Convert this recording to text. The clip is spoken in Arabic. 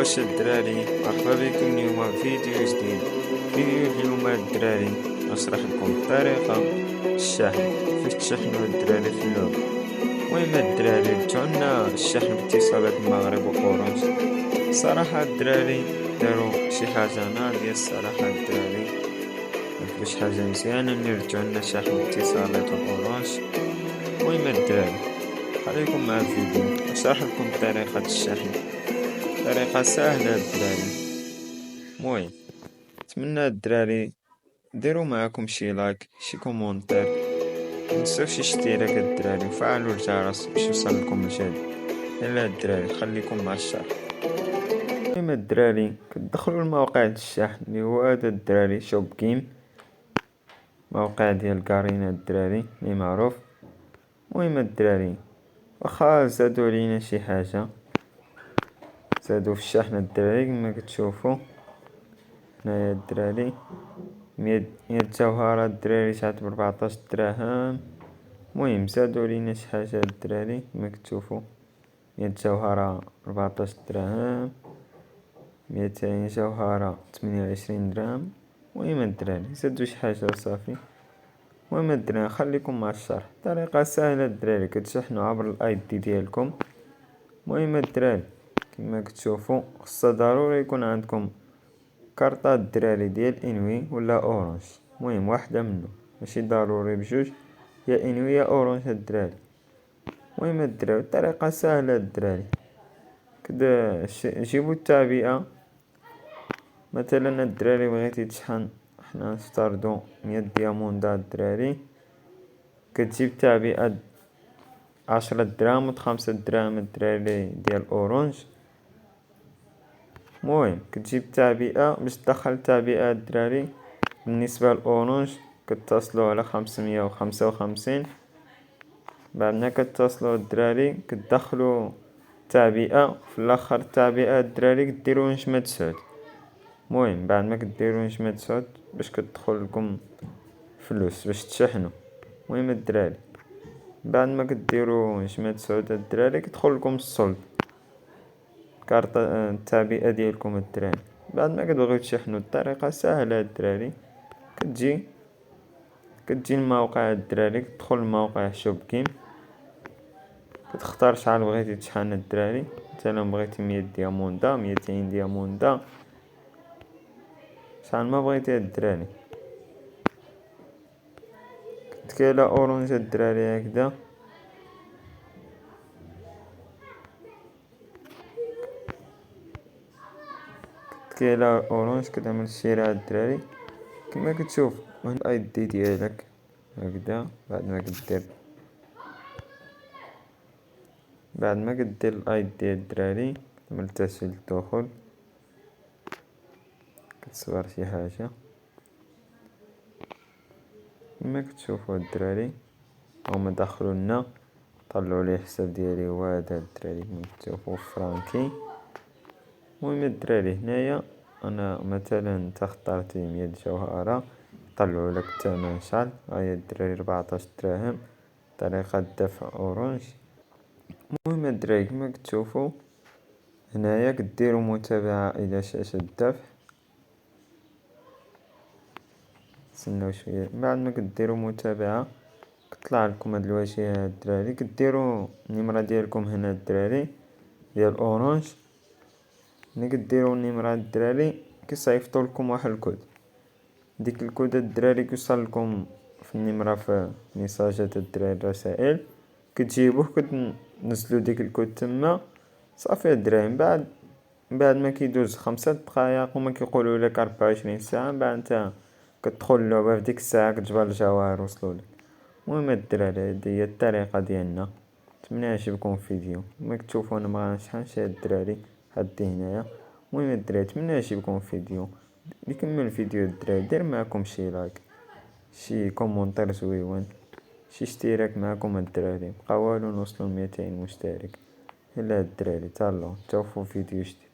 واش الدراري، مرحبا بكم اليوم في فيديو جديد. اليوم الدراري نشرح لكم طريقة الشحن، كيفاش تشحنوا الدراري في اللعبة. المهم الدراري جونا الشحن باتصالات المغرب وأورنج. صراحة الدراري داروا شي حاجة ناضية الصراحة الدراري، داروا شي حاجة مزيانة ملي رجعو لنا شحن باتصالات وأورنج. المهم الدراري خليكم مع الفيديو نشرح لكم طريقة الشحن، طريقة سهلة الدراري. المهم نتمنى الدراري ديروا معاكم شي لايك شي كومونتير، متنساوش اشتراك الدراري وفعلوا الجرس باش يوصلكم الجديد. يلا الدراري خليكم مع الشرح. المهم الدراري كتدخلوا الموقع ديال الشحن اللي هو هذا الدراري شوب جيم، موقع ديال كارينا الدراري اللي معروف. المهم الدراري واخا زادو علينا شي حاجة، زادو في الشحن الدراري كما كتشوفوا هنايا الدراري 100 جوهرة الدراري تعطي ب14 دراهم. المهم زادو لينا شي حاجة الدراري كما كتشوفوا 100 جوهرة 14 دراهم، 200 جوهرة 28 درهم. المهم الدراري زادو شي حاجة وصافي. المهم الدراري خليكم مع الشرح. طريقة سهلة الدراري، كتشحنوا عبر الاي دي ديالكم. المهم الدراري كما كتشوفوا خصها ضروري يكون عندكم كارطة الدراري ديال انوي ولا اورنج. المهم واحدة منهم، ماشي ضروري بجوج، يا انوي يا اورنج الدراري. المهم الدراري الطريقة سهلة الدراري، كدا جيبوا التعبئة. مثلا الدراري بغيتي تشحن، حنا نفترضو 100 دياموندا الدراري، كتجيب تعبئة 10 دراهم و 5 دراهم الدراري ديال اورنج. المهم كتجيب تعبئة باش تدخل التعبئة الدراري. بالنسبة لأورنج كتصلوا على 555. بعدنا كتصلوا الدراري كتدخلوا تعبئة في الاخر التعبئة الدراري كديروا نجمة سعود. المهم بعد ما كديروا نجمة سعود باش كتدخل لكم فلوس باش تشحنوا. المهم الدراري بعد ما كديروا نجمة سعود الدراري كتدخل لكم السولد، كارطة التعبئة ديالكم الدراري. بعد ما كتبغيو تشحنوا الطريقة سهلة الدراري، كتجي الموقع الدراري، كتدخل الموقع شوب جيم، كتختار شحال بغيتي تشحن الدراري. مثلا بغيتي 100 دياموندا 200 دياموندا شحال ما بغيتي الدراري. كتكالا اورنج الدراري هكذا، كتكالا اورنج كتعمل الشراء الدراري كما كتشوف من الاي دي ديالك هكذا. بعد ما كدير الاي دي الدراري تعمل تسجيل الدخول، كتصور شي حاجة كما كتشوفوا الدراري. هما دخلوا لنا طلعوا لي الحساب ديالي هو هذا الدراري كما كتشوفوا فرانكي. المهم الدراري هنايا انا مثلا انت اخترتي 100 جوهرة، طلعوا لك الثمن شحال. هيا الدراري 14 دراهم، طريقة دفع اورنج. المهم الدراري كما كتشوفوا هنايا كديروا متابعة الى شاشة الدفع. تسناو شويه، بعد ما كديروا متابعة كطلع لكم هاد الواجهة الدراري، كديروا النمرة ديالكم هنا الدراري ديال اورنج. ملي كديروا النمرة الدراري كيصيفطوا لكم واحد الكود، ديك الكود الدراري كيوصل لكم في النمرة في ميساجات الدراري الرسائل، كتجيبوه كتنزلوا ديك الكود تما صافي الدراري. بعد ما كيدوز 5 دقائق وما كيقولوا لك 24 ساعة، بعد انت كتدخل اللعبة في ديك الساعة كتجبر الجواهر وصلوا لك. المهم الدراري هادي هي الطريقة ديالنا. نتمنى يعجبكم الفيديو. كما كتشوفوا انا مغنشحنش هاد الدراري هادي هنايا. المهم الدراري نتمنى يعجبكم الفيديو. اللي كمل الفيديو الدراري دير معكم شي لايك شي كومونتير زويون شي اشتراك معكم الدراري، بقا والو نوصلوا 200 مشترك. يلا الدراري تهلاو، نتشوفوا فيديو جديد.